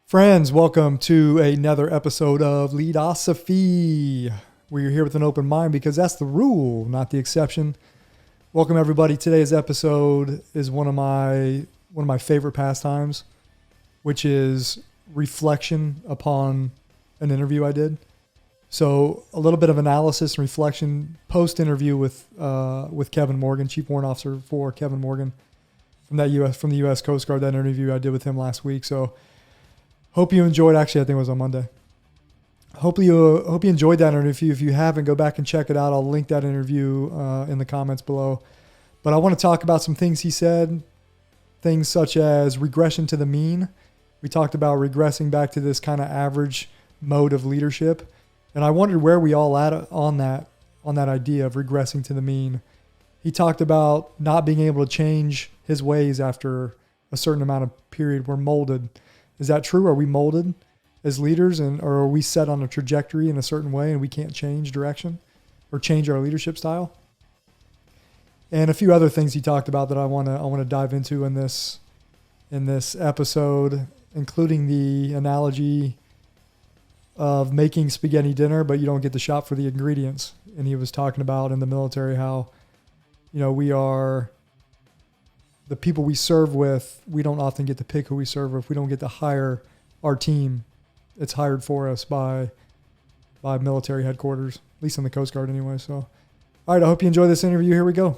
Friends, welcome to another episode of Leadosophy, where you're here with an open mind because that's the rule, not the exception. Welcome everybody. Today's episode is one of my favorite pastimes, which is reflection upon an interview I did. So a little bit of analysis and reflection post-interview with Kevin Morgan, Chief Warrant Officer 4 Kevin Morgan from the U.S. Coast Guard. That interview I did with him last week. So hope you enjoyed. Actually, I think it was on Monday. Hope you enjoyed that interview. If you haven't, go back and check it out. I'll link that interview in the comments below. But I want to talk about some things he said, things such as regression to the mean. We talked about regressing back to this kind of average mode of leadership. And I wondered where we all at on that idea of regressing to the mean. He talked about not being able to change his ways after a certain amount of period. We're molded. Is that true? Are we molded as leaders, or are we set on a trajectory in a certain way and we can't change direction or change our leadership style? And a few other things he talked about that I want to dive into in this episode, including the analogy of making spaghetti dinner, but you don't get to shop for the ingredients. And he was talking about in the military how, we are the people we serve with. We don't often get to pick who we serve with. We don't get to hire our team. It's hired for us by military headquarters, at least in the Coast Guard anyway. So, all right, I hope you enjoy this interview. Here we go.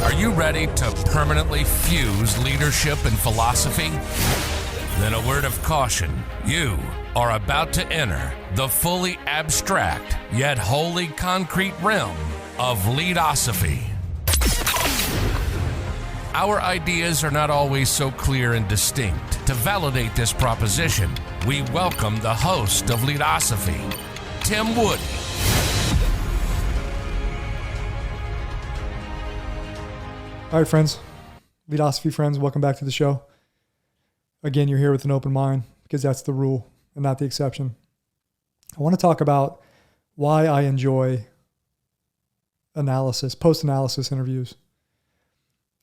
Are you ready to permanently fuse leadership and philosophy? Then a word of caution. You are about to enter the fully abstract yet wholly concrete realm of Leadosophy. Our ideas are not always so clear and distinct. To validate this proposition, we welcome the host of Leadosophy, Tim Woody. All right, friends, Leadosophy friends, welcome back to the show. Again, you're here with an open mind because that's the rule and not the exception. I want to talk about why I enjoy post-analysis interviews.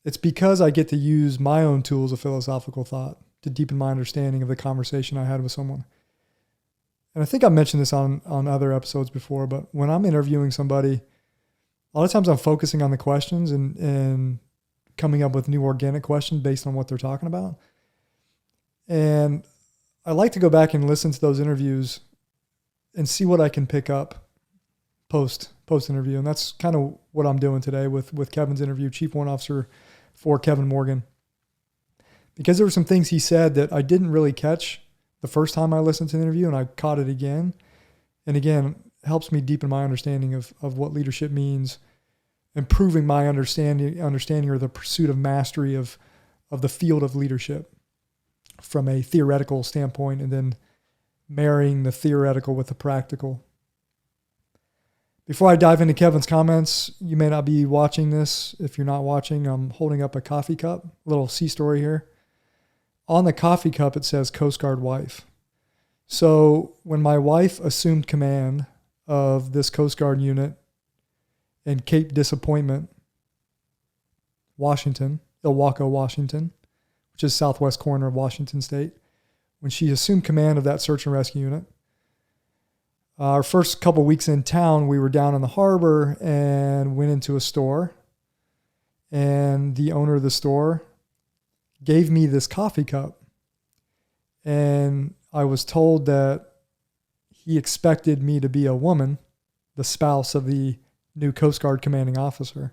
It's because I get to use my own tools of philosophical thought to deepen my understanding of the conversation I had with someone. And I think I mentioned this on other episodes before, but when I'm interviewing somebody, a lot of times I'm focusing on the questions and coming up with new organic questions based on what they're talking about. And I like to go back and listen to those interviews and see what I can pick up post interview. And that's kind of what I'm doing today with Kevin's interview, Chief Warrant Officer 4 Kevin Morgan. Because there were some things he said that I didn't really catch the first time I listened to the interview, and I caught it again. And again, helps me deepen my understanding of what leadership means, improving my understanding or the pursuit of mastery of the field of leadership from a theoretical standpoint, and then marrying the theoretical with the practical. Before I dive into Kevin's comments, you may not be watching this. If you're not watching, I'm holding up a coffee cup, a little sea story here. On the coffee cup, it says Coast Guard wife. So when my wife assumed command of this Coast Guard unit in Cape Disappointment, Washington, Ilwaco, Washington, which is southwest corner of Washington State, when she assumed command of that search and rescue unit, our first couple weeks in town, we were down in the harbor and went into a store. And the owner of the store gave me this coffee cup. And I was told that he expected me to be a woman, the spouse of the new Coast Guard commanding officer.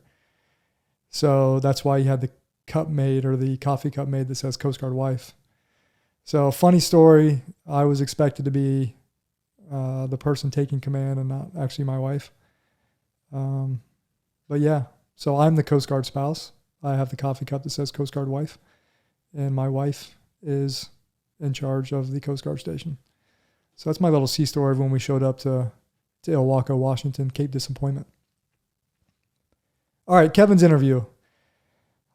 So that's why he had the cup made, or the coffee cup made, that says Coast Guard wife. So funny story. I was expected to be the person taking command and not actually my wife. But yeah, so I'm the Coast Guard spouse. I have the coffee cup that says Coast Guard wife, and my wife is in charge of the Coast Guard station. So that's my little sea story of when we showed up to Ilwaco, Washington, Cape Disappointment. All right, Kevin's interview.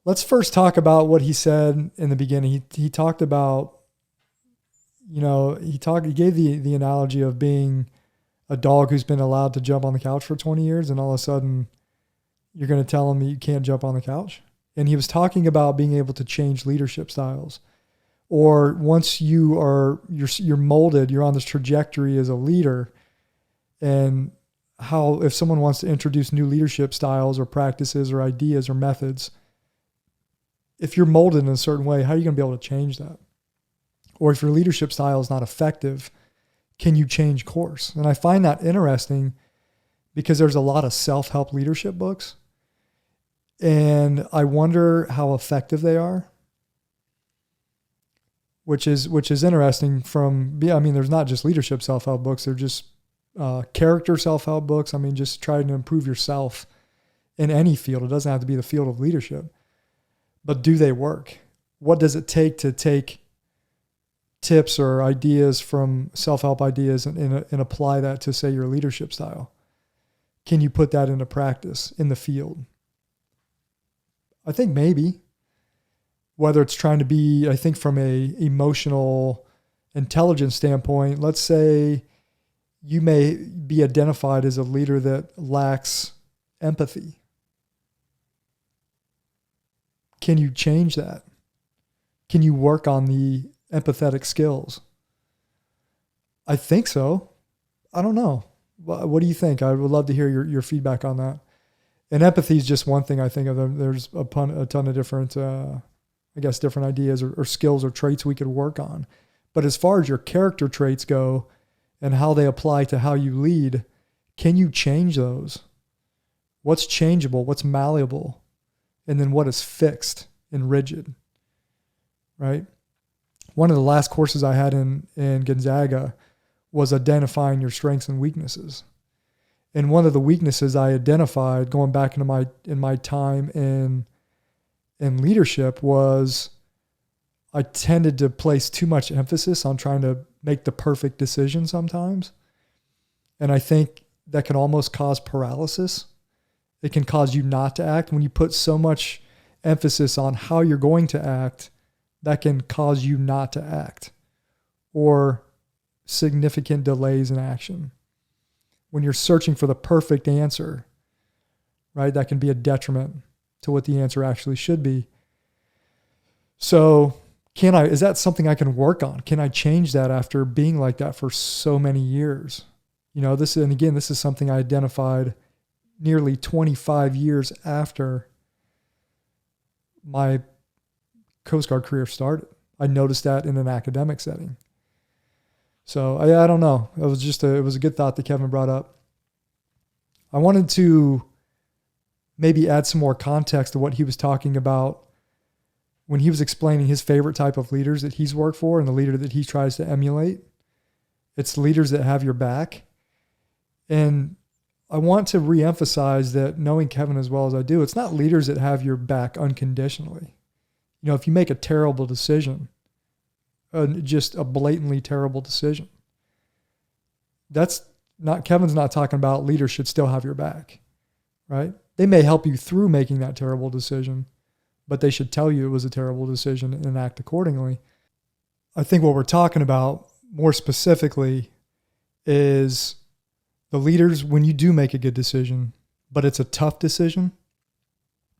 Let's first talk about what he said in the beginning. He talked about, he gave the analogy of being a dog who's been allowed to jump on the couch for 20 years, and all of a sudden you're going to tell him that you can't jump on the couch. And he was talking about being able to change leadership styles. Or once you're molded, you're on this trajectory as a leader, and how if someone wants to introduce new leadership styles or practices or ideas or methods, if you're molded in a certain way, how are you going to be able to change that? Or if your leadership style is not effective, can you change course? And I find that interesting because there's a lot of self-help leadership books, and I wonder how effective they are. Which is interesting there's not just leadership self-help books. They're just character self-help books. Just trying to improve yourself in any field. It doesn't have to be the field of leadership. But do they work? What does it take to take tips or ideas from self-help ideas and apply that to, say, your leadership style? Can you put that into practice in the field? I think maybe. Whether it's trying to be, I think from a emotional intelligence standpoint, let's say you may be identified as a leader that lacks empathy. Can you change that? Can you work on the empathetic skills? I think so. I don't know. What do you think? I would love to hear your feedback on that. And empathy is just one thing I think of. There's a ton of different different ideas or skills or traits we could work on. But as far as your character traits go and how they apply to how you lead, can you change those? What's changeable? What's malleable? And then what is fixed and rigid, right? One of the last courses I had in Gonzaga was identifying your strengths and weaknesses. And one of the weaknesses I identified going back into my time in leadership was I tended to place too much emphasis on trying to make the perfect decision sometimes. And I think that can almost cause paralysis. It can cause you not to act. When you put so much emphasis on how you're going to act, that can cause you not to act or significant delays in action. When you're searching for the perfect answer, right, that can be a detriment to what the answer actually should be. So is that something I can work on? Can I change that after being like that for so many years? This is something I identified nearly 25 years after my Coast Guard career started. I noticed that in an academic setting. So I don't know. It was a good thought that Kevin brought up. I wanted to maybe add some more context to what he was talking about when he was explaining his favorite type of leaders that he's worked for and the leader that he tries to emulate. It's leaders that have your back. And I want to reemphasize that, knowing Kevin as well as I do, it's not leaders that have your back unconditionally. If you make a terrible decision, just a blatantly terrible decision, Kevin's not talking about leaders should still have your back, right? They may help you through making that terrible decision, but they should tell you it was a terrible decision and act accordingly. I think what we're talking about more specifically is the leaders, when you do make a good decision, but it's a tough decision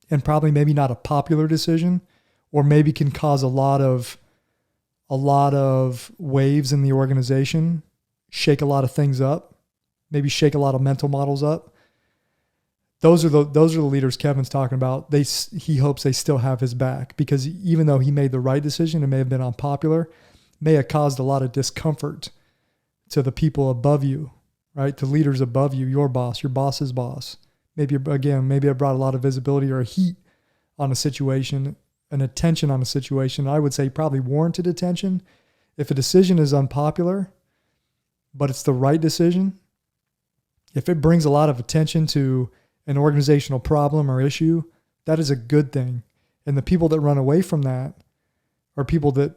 and probably maybe not a popular decision, or maybe can cause a lot of waves in the organization, shake a lot of things up, maybe shake a lot of mental models up. Those are the leaders Kevin's talking about. He hopes they still have his back, because even though he made the right decision, it may have been unpopular, may have caused a lot of discomfort to the people above you, right? To leaders above you, your boss's boss. Maybe it brought a lot of visibility or heat on a situation, an attention on a situation. I would say probably warranted attention. If a decision is unpopular, but it's the right decision, if it brings a lot of attention to an organizational problem or issue, that is a good thing. And the people that run away from that are people that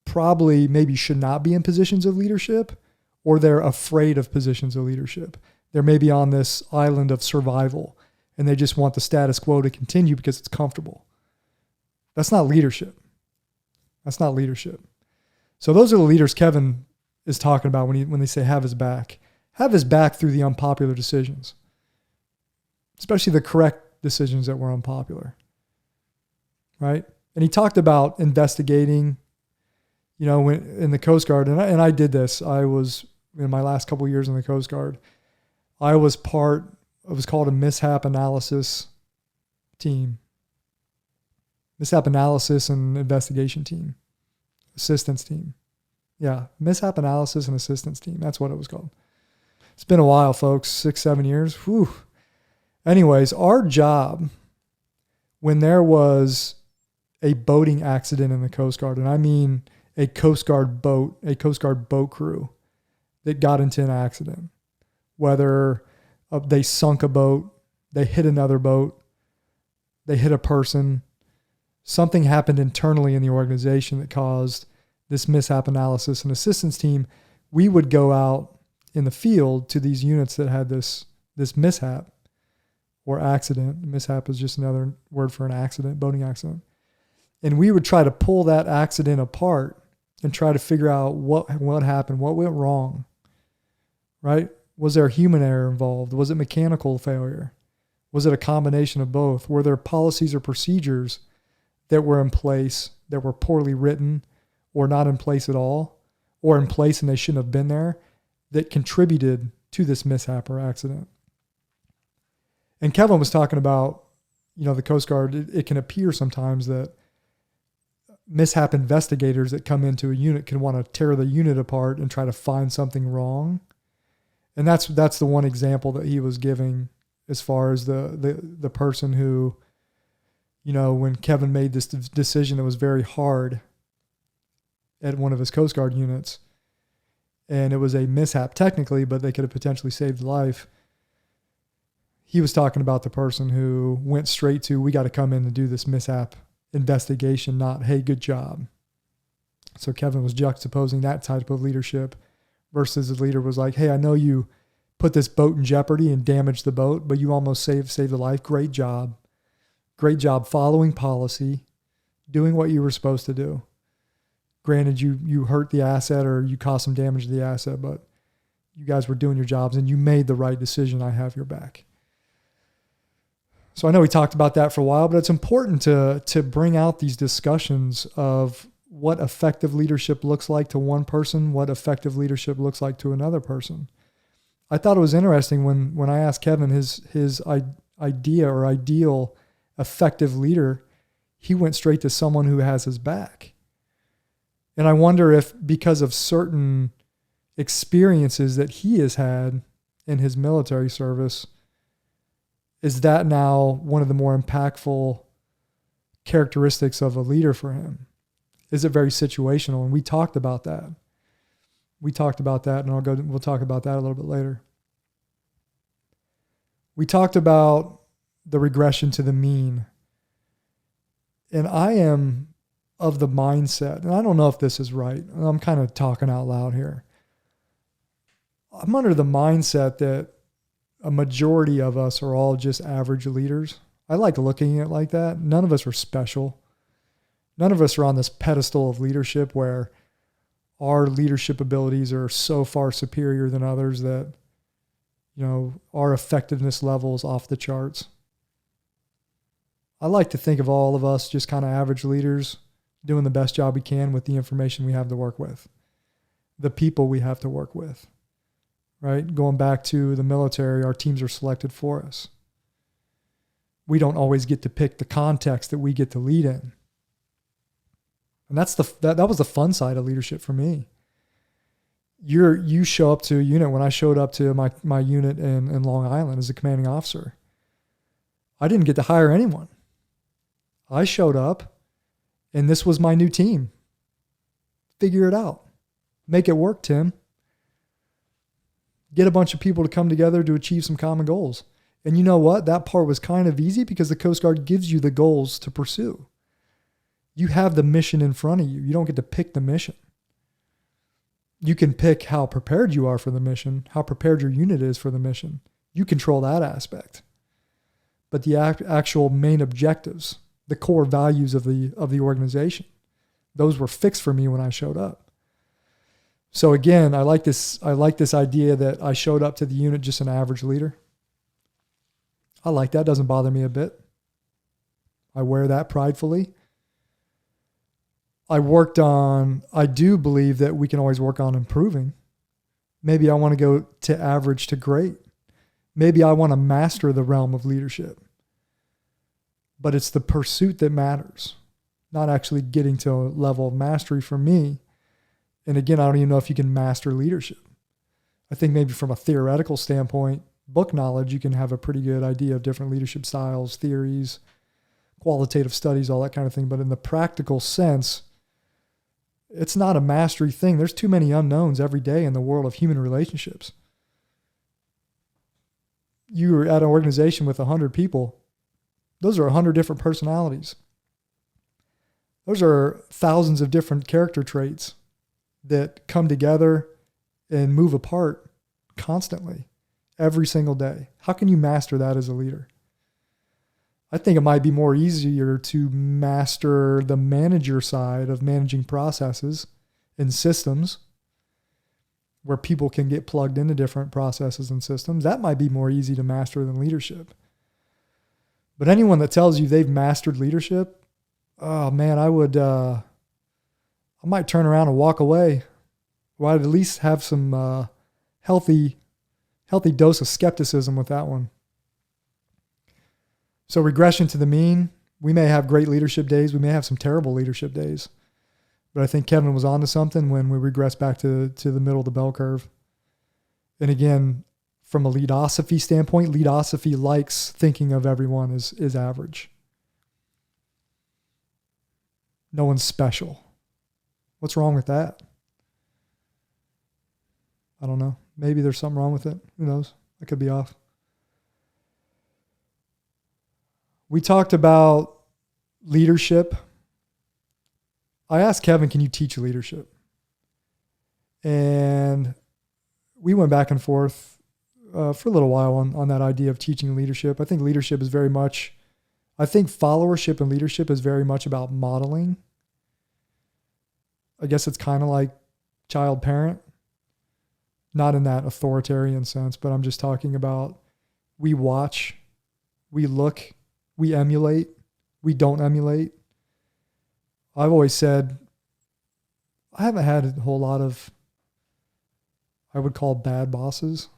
probably maybe should not be in positions of leadership, or they're afraid of positions of leadership. They're maybe on this island of survival and they just want the status quo to continue because it's comfortable. That's not leadership. That's not leadership. So those are the leaders Kevin is talking about when they say have his back. Have his back through the unpopular decisions, especially the correct decisions that were unpopular. right? And he talked about investigating, when in the Coast Guard, and I did this. I was, in my last couple of years in the Coast Guard, I was it was called a mishap analysis team. Mishap analysis and investigation team. Assistance team. Yeah, mishap analysis and assistance team. That's what it was called. It's been a while, folks, 6-7 years. Whew. Anyways, our job, when there was a boating accident in the Coast Guard, and I mean a Coast Guard boat crew that got into an accident, whether they sunk a boat, they hit another boat, they hit a person, something happened internally in the organization that caused this mishap analysis and assistance team, we would go out in the field to these units that had this mishap or accident. Mishap is just another word for an accident, boating accident. And we would try to pull that accident apart and try to figure out what happened, what went wrong, right? Was there human error involved? Was it mechanical failure? Was it a combination of both? Were there policies or procedures that were in place that were poorly written or not in place at all, or in place and they shouldn't have been there, that contributed to this mishap or accident? And Kevin was talking about, the Coast Guard, it can appear sometimes that mishap investigators that come into a unit can want to tear the unit apart and try to find something wrong. And that's the one example that he was giving as far as the person who, when Kevin made this decision that was very hard at one of his Coast Guard units, and it was a mishap technically, but they could have potentially saved life. He was talking about the person who went straight to, we got to come in and do this mishap investigation, not, hey, good job. So Kevin was juxtaposing that type of leadership versus the leader was like, hey, I know you put this boat in jeopardy and damaged the boat, but you almost saved the life. Great job. Great job following policy, doing what you were supposed to do. Granted, you hurt the asset or you caused some damage to the asset, but you guys were doing your jobs and you made the right decision. I have your back. So I know we talked about that for a while, but it's important to bring out these discussions of what effective leadership looks like to one person, what effective leadership looks like to another person. I thought it was interesting when I asked Kevin his idea or ideal effective leader, he went straight to someone who has his back. And I wonder if because of certain experiences that he has had in his military service, is that now one of the more impactful characteristics of a leader for him? Is it very situational? And we talked about that. And we'll talk about that a little bit later. We talked about the regression to the mean. And I am of the mindset, and I don't know if this is right, I'm kind of talking out loud here. I'm under the mindset that a majority of us are all just average leaders. I like looking at it like that. None of us are special. None of us are on this pedestal of leadership where our leadership abilities are so far superior than others that, our effectiveness level is off the charts. I like to think of all of us just kind of average leaders doing the best job we can with the information we have to work with, the people we have to work with. Right? Going back to the military, our teams are selected for us. We don't always get to pick the context that we get to lead in. And that was the fun side of leadership for me. You show up to a unit. When I showed up to my unit in Long Island as a commanding officer, I didn't get to hire anyone. I showed up and this was my new team. Figure it out. Make it work, Tim. Get a bunch of people to come together to achieve some common goals. And you know what? That part was kind of easy because the Coast Guard gives you the goals to pursue. You have the mission in front of you. You don't get to pick the mission. You can pick how prepared you are for the mission, how prepared your unit is for the mission. You control that aspect. But the actual main objectives, the core values of the organization, those were fixed for me when I showed up. So again, I like this idea that I showed up to the unit just an average leader. I like that. Doesn't bother me a bit. I wear that pridefully. I do believe that we can always work on improving. Maybe I want to go to average to great. Maybe I want to master the realm of leadership. But it's the pursuit that matters, not actually getting to a level of mastery for me. And again, I don't even know if you can master leadership. I think maybe from a theoretical standpoint, book knowledge, you can have a pretty good idea of different leadership styles, theories, qualitative studies, all that kind of thing. But in the practical sense, it's not a mastery thing. There's too many unknowns every day in the world of human relationships. You're at an organization with 100 people. Those are 100 different personalities. Those are thousands of different character traits that come together and move apart constantly, every single day. How can you master that as a leader? I think it might be more easier to master the manager side of managing processes and systems where people can get plugged into different processes and systems. That might be more easy to master than leadership. But anyone that tells you they've mastered leadership, oh man, I might turn around and walk away. Or I'd at least have some healthy dose of skepticism with that one. So regression to the mean, we may have great leadership days. We may have some terrible leadership days. But I think Kevin was onto something when we regress back to the middle of the bell curve. And again, from a Leadosophy standpoint, Leadosophy likes thinking of everyone as average. No one's special. What's wrong with that? I don't know. Maybe there's something wrong with it. Who knows? I could be off. We talked about leadership. I asked Kevin, can you teach leadership? And we went back and forth for a little while on that idea of teaching leadership. I think followership and leadership is very much about modeling. I guess it's kind of like child-parent. Not in that authoritarian sense, but I'm just talking about we watch, we look, we emulate, we don't emulate. I've always said I haven't had a whole lot of, I would call bad bosses.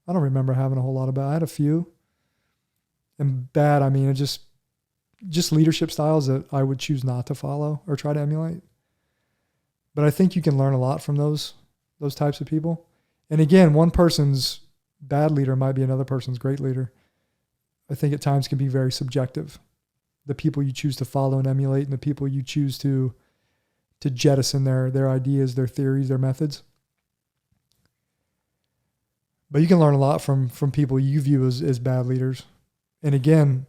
I don't remember having a whole lot of bad. I had a few. And bad, I mean, just leadership styles that I would choose not to follow or try to emulate. But I think you can learn a lot from those types of people. And again, one person's bad leader might be another person's great leader. I think at times can be very subjective. The people you choose to follow and emulate and the people you choose to jettison their ideas, their theories, their methods. But you can learn a lot from people you view as bad leaders. And again,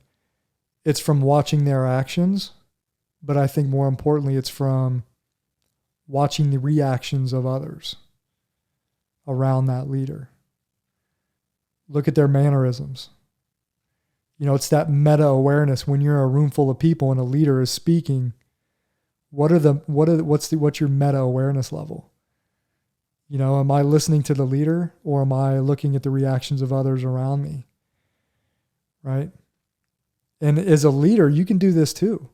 it's from watching their actions, but I think more importantly, it's from watching the reactions of others around that leader. Look at their mannerisms. You know, it's that meta awareness when you're in a room full of people and a leader is speaking. What's your meta awareness level? You know, am I listening to the leader or am I looking at the reactions of others around me? Right? And as a leader, you can do this too.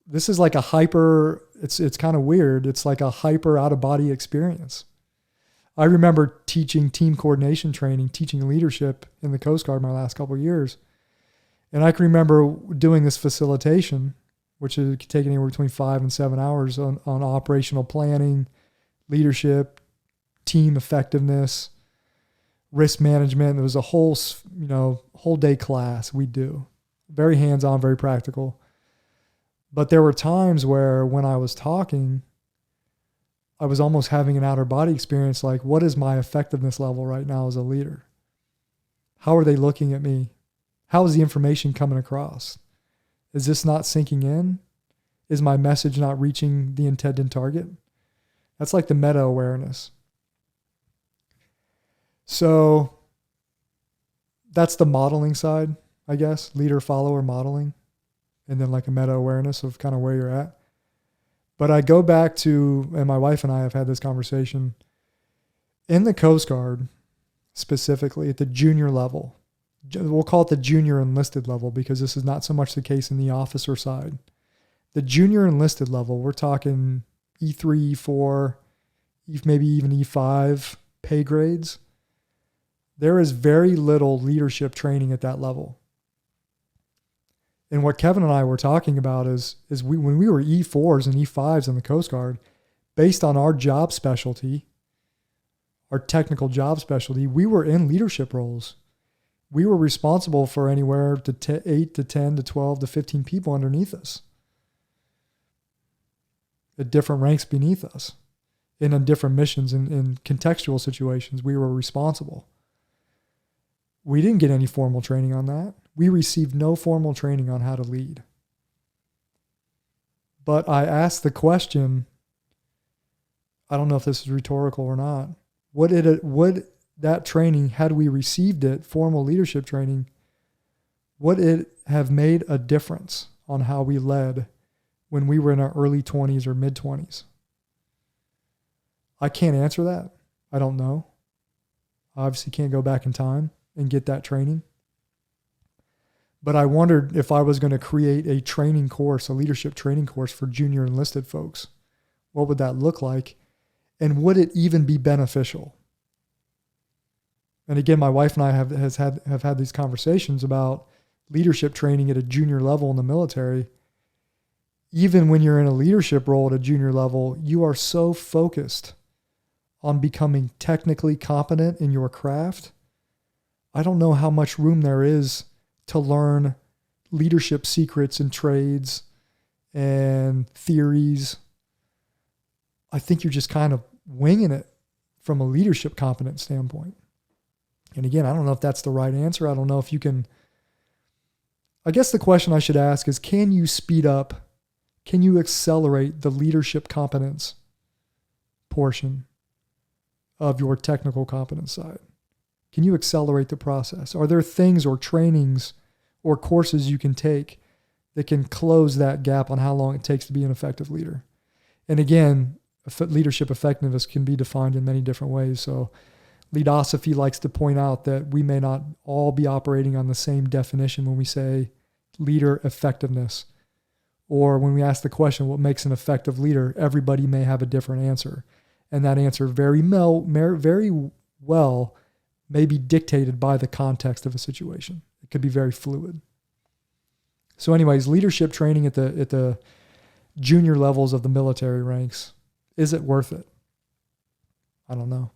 This is like it's kind of weird. It's like a hyper out of body experience. I remember teaching team coordination training, teaching leadership in the Coast Guard my last couple of years. And I can remember doing this facilitation, which is taking anywhere between 5 and 7 hours on operational planning, leadership, team effectiveness, risk management. There was a whole day class we do. Very hands-on, very practical. But there were times where when I was talking, I was almost having an outer body experience like, what is my effectiveness level right now as a leader? How are they looking at me? How is the information coming across? Is this not sinking in? Is my message not reaching the intended target? That's like the meta awareness. So that's the modeling side, I guess, leader, follower, modeling, and then like a meta awareness of kind of where you're at. But I go back to, and my wife and I have had this conversation, in the Coast Guard, specifically at the junior level, we'll call it the junior enlisted level because this is not so much the case in the officer side. The junior enlisted level, we're talking E3, E4, maybe even E5 pay grades. There is very little leadership training at that level. And what Kevin and I were talking about is when we were E4s and E5s in the Coast Guard, based on our job specialty, our technical job specialty, we were in leadership roles. We were responsible for anywhere to 8 to 10 to 12 to 15 people underneath us at different ranks beneath us in different missions in contextual situations. We were responsible. We didn't get any formal training on that. We received no formal training on how to lead. But I asked the question, I don't know if this is rhetorical or not, would that training, had we received it, formal leadership training, would it have made a difference on how we led when we were in our early 20s or mid 20s? I can't answer that. I don't know. I obviously can't go back in time and get that training. But I wondered if I was going to create a training course, a leadership training course for junior enlisted folks, what would that look like? And would it even be beneficial? And again, my wife and I have had these conversations about leadership training at a junior level in the military. Even when you're in a leadership role at a junior level, you are so focused on becoming technically competent in your craft. I don't know how much room there is to learn leadership secrets and trades and theories. I think you're just kind of winging it from a leadership competence standpoint. And again, I don't know if that's the right answer. I don't know if you can. I guess the question I should ask is, can you speed up? Can you accelerate the leadership competence portion of your technical competence side? Can you accelerate the process? Are there things or trainings or courses you can take that can close that gap on how long it takes to be an effective leader? And again, leadership effectiveness can be defined in many different ways. So Leadosophy likes to point out that we may not all be operating on the same definition when we say leader effectiveness. Or when we ask the question, what makes an effective leader, everybody may have a different answer. And that answer very well may be dictated by the context of a situation. It could be very fluid. So anyways, leadership training at the junior levels of the military ranks, is it worth it? I don't know.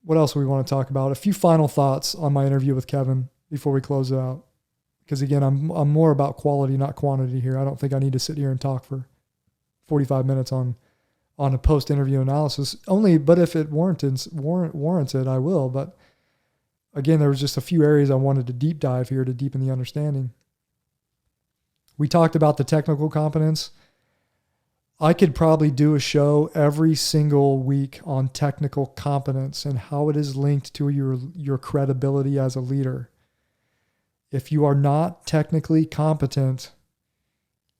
What else do we want to talk about? A few final thoughts on my interview with Kevin before we close it out. Because again, I'm more about quality, not quantity here. I don't think I need to sit here and talk for 45 minutes on a post-interview analysis. But if it warrants it, I will. But again, there was just a few areas I wanted to deep dive here to deepen the understanding. We talked about the technical competence. I could probably do a show every single week on technical competence and how it is linked to your credibility as a leader. If you are not technically competent,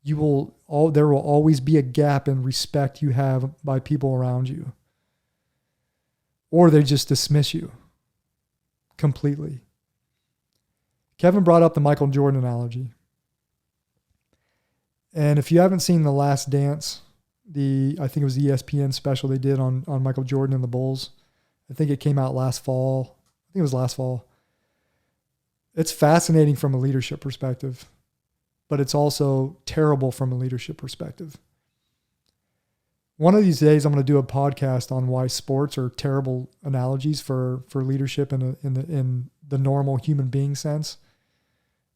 there will always be a gap in respect you have by people around you. Or they just dismiss you completely. Kevin brought up the Michael Jordan analogy. And if you haven't seen The Last Dance, I think it was the ESPN special they did on Michael Jordan and the Bulls. I think it came out last fall. I think it was last fall. It's fascinating from a leadership perspective, but it's also terrible from a leadership perspective. One of these days, I'm going to do a podcast on why sports are terrible analogies for leadership in the normal human being sense,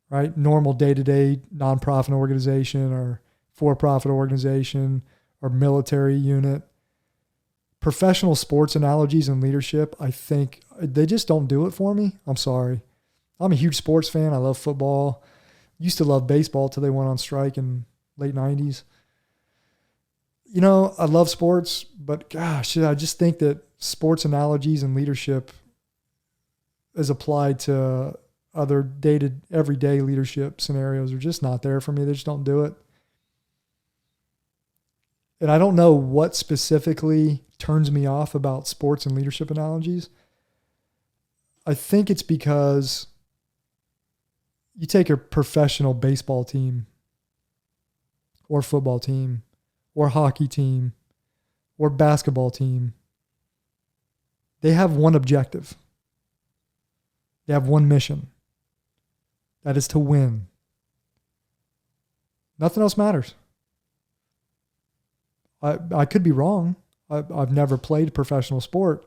right? Normal day-to-day nonprofit organization or for-profit organization or military unit. Professional sports analogies and leadership, I think they just don't do it for me. I'm sorry. I'm a huge sports fan. I love football. Used to love baseball till they went on strike in late 90s. You know, I love sports, but gosh, I just think that sports analogies and leadership as applied to other everyday leadership scenarios are just not there for me. They just don't do it. And I don't know what specifically turns me off about sports and leadership analogies. I think it's because You take a professional baseball team or football team or hockey team or basketball team. They have one objective. They have one mission. That is to win. Nothing else matters. I could be wrong. I've never played professional sport,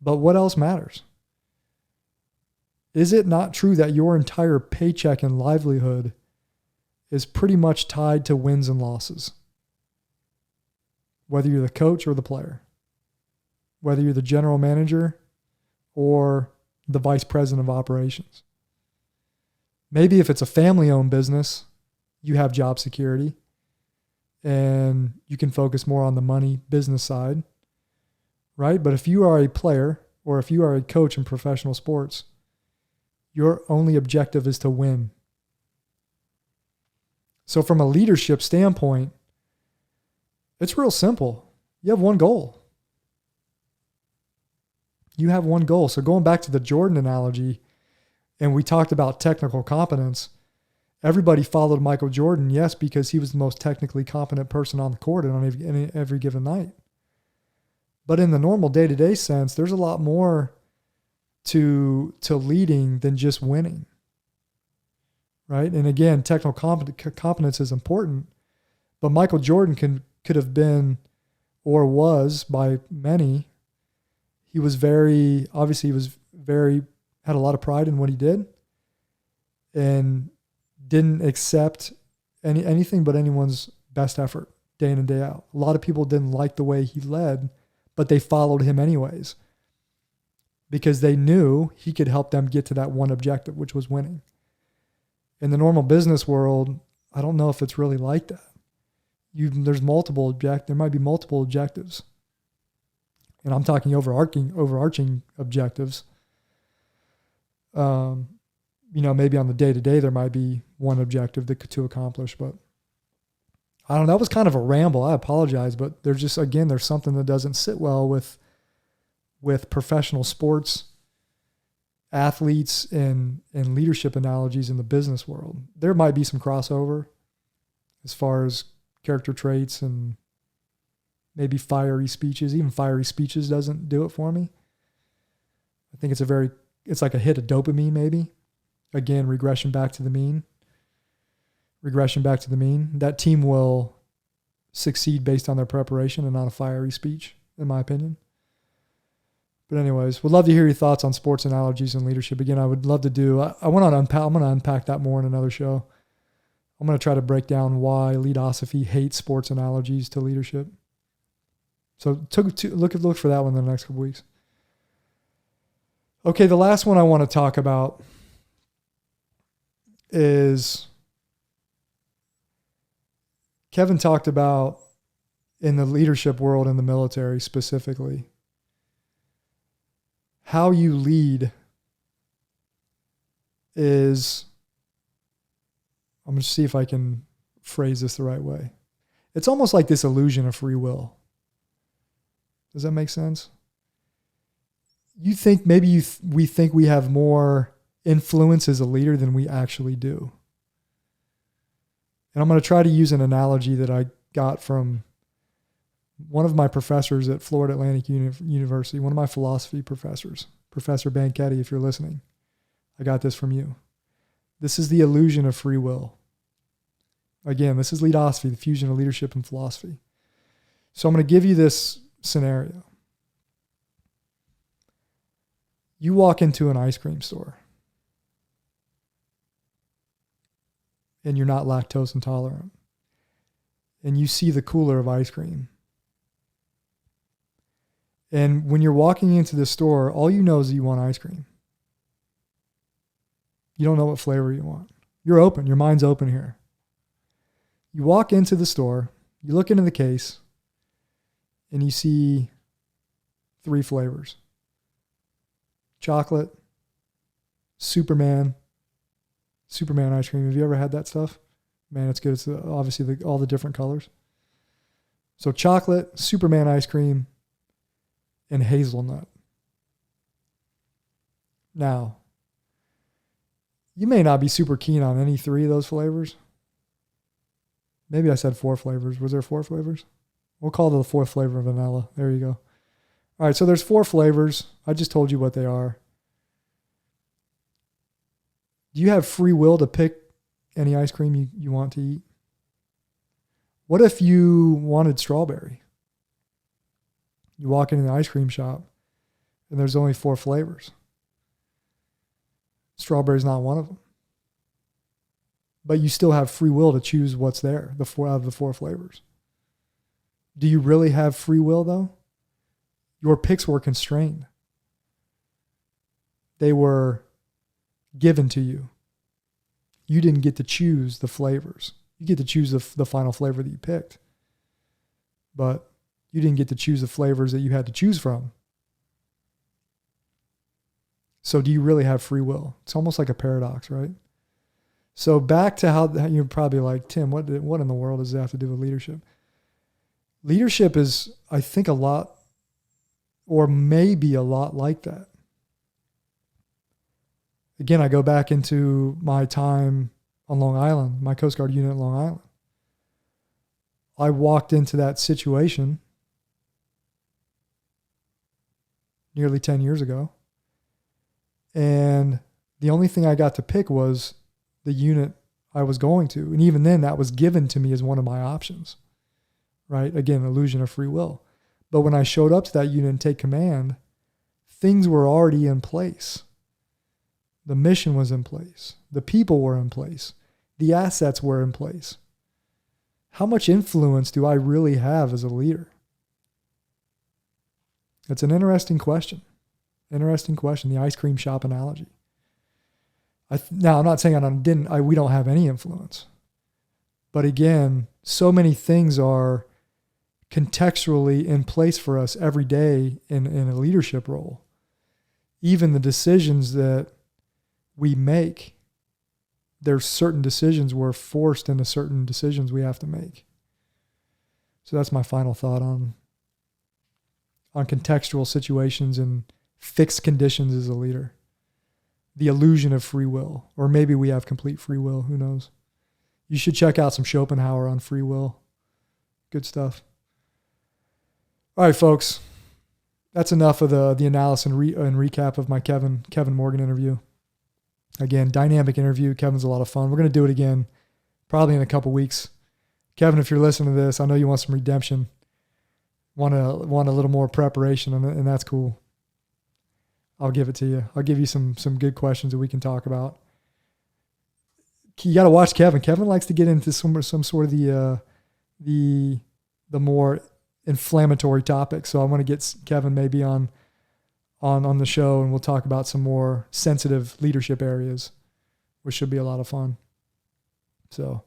but what else matters? Is it not true that your entire paycheck and livelihood is pretty much tied to wins and losses? Whether you're the coach or the player, whether you're the general manager or the vice president of operations. Maybe if it's a family-owned business, you have job security and you can focus more on the money business side, right? But if you are a player or if you are a coach in professional sports, your only objective is to win. So from a leadership standpoint, it's real simple. You have one goal. You have one goal. So going back to the Jordan analogy, and we talked about technical competence, everybody followed Michael Jordan, yes, because he was the most technically competent person on the court and on every given night. But in the normal day-to-day sense, there's a lot more to leading than just winning, right? And again, technical competence is important, but Michael Jordan could have been, or was by many, he was very, obviously he was very, had a lot of pride in what he did and didn't accept anything but anyone's best effort day in and day out. A lot of people didn't like the way he led, but they followed him anyways because they knew he could help them get to that one objective, which was winning. In the normal business world, I don't know if it's really like that. There might be multiple objectives. And I'm talking overarching objectives. Maybe on the day-to-day, there might be one objective to accomplish, but I don't know. That was kind of a ramble. I apologize, but there's something that doesn't sit well with professional sports, athletes, and leadership analogies in the business world. There might be some crossover as far as character traits and maybe fiery speeches. Even fiery speeches doesn't do it for me. I think it's like a hit of dopamine maybe. Again, regression back to the mean. That team will succeed based on their preparation and not a fiery speech, in my opinion. But anyways, would love to hear your thoughts on sports analogies and leadership. Again, I would love to do, I'm going to unpack that more in another show. I'm going to try to break down why Leadosophy hates sports analogies to leadership. So look for that one in the next couple weeks. Okay, the last one I want to talk about is Kevin talked about in the leadership world in the military specifically, how you lead is, I'm going to see if I can phrase this the right way. It's almost like this illusion of free will. Does that make sense? You think we think we have more influence as a leader than we actually do. And I'm going to try to use an analogy that I got from one of my professors at Florida Atlantic University, one of my philosophy professors, Professor Banchetti, if you're listening. I got this from you. This is the illusion of free will. Again, this is Leadosophy, the fusion of leadership and philosophy. So I'm going to give you this scenario. You walk into an ice cream store and you're not lactose intolerant, and you see the cooler of ice cream. And when you're walking into the store, all you know is that you want ice cream. You don't know what flavor you want. You're open. Your mind's open here. You walk into the store, you look into the case, and you see 3 flavors. Chocolate, Superman ice cream. Have you ever had that stuff? Man, it's good. It's obviously all the different colors. So chocolate, Superman ice cream, and hazelnut. Now, You may not be super keen on any 3 of those flavors. Maybe I said 4 flavors. Was there 4 flavors? We'll call it the 4th flavor vanilla. There you go. All right, so there's 4 flavors. I just told you what they are. Do you have free will to pick any ice cream you want to eat? What if you wanted strawberry? You walk into the ice cream shop and there's only 4 flavors. Strawberry's not one of them. But you still have free will to choose what's there, the 4 out of the 4 flavors. Do you really have free will though? Your picks were constrained. They were given to you. You didn't get to choose the flavors. You get to choose the final flavor that you picked. But you didn't get to choose the flavors that you had to choose from. So do you really have free will? It's almost like a paradox, right? So back to how you're probably like, Tim, what in the world does that have to do with leadership? Leadership is, I think, a lot, or maybe a lot like that. Again, I go back into my time on Long Island, my Coast Guard unit at Long Island. I walked into that situation nearly 10 years ago. And the only thing I got to pick was the unit I was going to. And even then, that was given to me as one of my options, right? Again, illusion of free will. But when I showed up to that unit and take command, things were already in place. The mission was in place. The people were in place. The assets were in place. How much influence do I really have as a leader? It's an interesting question. Interesting question, the ice cream shop analogy. Now, I'm not saying we don't have any influence. But again, so many things are contextually in place for us every day in a leadership role. Even the decisions that we make, there's certain decisions we're forced into certain decisions we have to make. So that's my final thought on contextual situations and fixed conditions as a leader. The illusion of free will, or maybe we have complete free will, who knows? You should check out some Schopenhauer on free will. Good stuff. All right, folks. That's enough of the analysis and recap of my Kevin Morgan interview. Again, dynamic interview. Kevin's a lot of fun. We're going to do it again probably in a couple weeks. Kevin, if you're listening to this, I know you want some redemption. Want a little more preparation, and that's cool. I'll give it to you. I'll give you some good questions that we can talk about. You got to watch Kevin. Kevin likes to get into some sort of the more inflammatory topics. So I want to get Kevin maybe on the show, and we'll talk about some more sensitive leadership areas, which should be a lot of fun. So,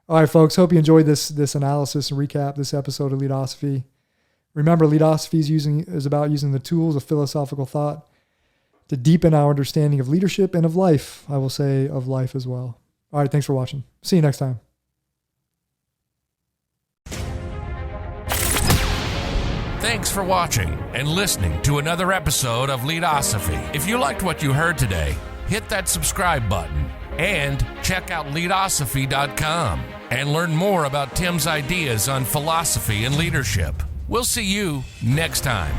all right, folks. Hope you enjoyed this analysis and recap, this episode of Leadosophy. Remember, Leadosophy is about using the tools of philosophical thought to deepen our understanding of leadership and of life. I will say of life as well. All right, thanks for watching. See you next time. Thanks for watching and listening to another episode of Leadosophy. If you liked what you heard today, hit that subscribe button and check out Leadosophy.com and learn more about Tim's ideas on philosophy and leadership. We'll see you next time.